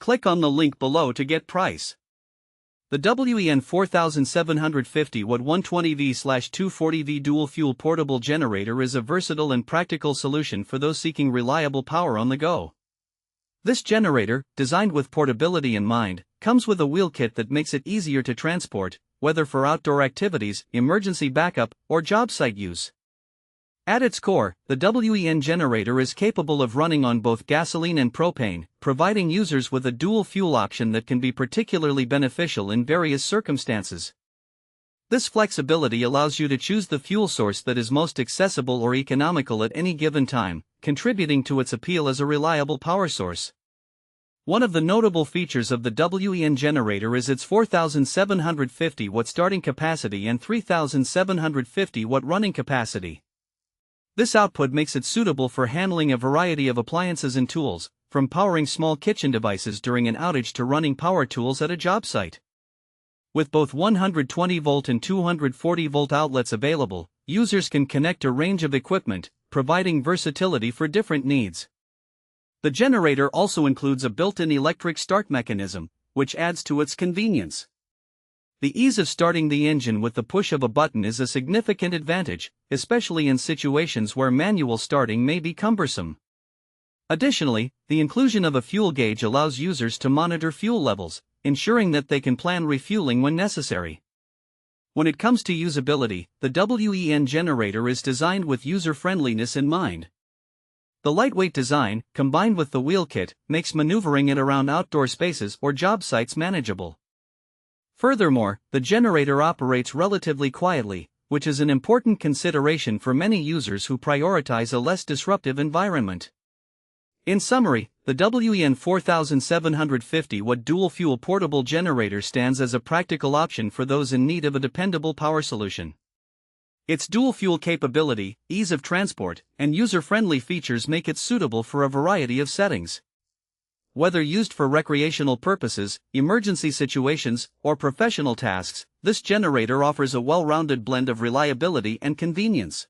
Click on the link below to get price. The WEN 4750W 120V/240V dual-fuel portable generator is a versatile and practical solution for those seeking reliable power on the go. This generator, designed with portability in mind, comes with a wheel kit that makes it easier to transport, whether for outdoor activities, emergency backup, or job site use. At its core, the WEN generator is capable of running on both gasoline and propane, providing users with a dual fuel option that can be particularly beneficial in various circumstances. This flexibility allows you to choose the fuel source that is most accessible or economical at any given time, contributing to its appeal as a reliable power source. One of the notable features of the WEN generator is its 4,750 watt starting capacity and 3,750 watt running capacity. This output makes it suitable for handling a variety of appliances and tools, from powering small kitchen devices during an outage to running power tools at a job site. With both 120-volt and 240-volt outlets available, users can connect a range of equipment, providing versatility for different needs. The generator also includes a built-in electric start mechanism, which adds to its convenience. The ease of starting the engine with the push of a button is a significant advantage, especially in situations where manual starting may be cumbersome. Additionally, the inclusion of a fuel gauge allows users to monitor fuel levels, ensuring that they can plan refueling when necessary. When it comes to usability, the WEN generator is designed with user-friendliness in mind. The lightweight design, combined with the wheel kit, makes maneuvering it around outdoor spaces or job sites manageable. Furthermore, the generator operates relatively quietly, which is an important consideration for many users who prioritize a less disruptive environment. In summary, the WEN 4750 watt dual-fuel portable generator stands as a practical option for those in need of a dependable power solution. Its dual-fuel capability, ease of transport, and user-friendly features make it suitable for a variety of settings. Whether used for recreational purposes, emergency situations, or professional tasks, this generator offers a well-rounded blend of reliability and convenience.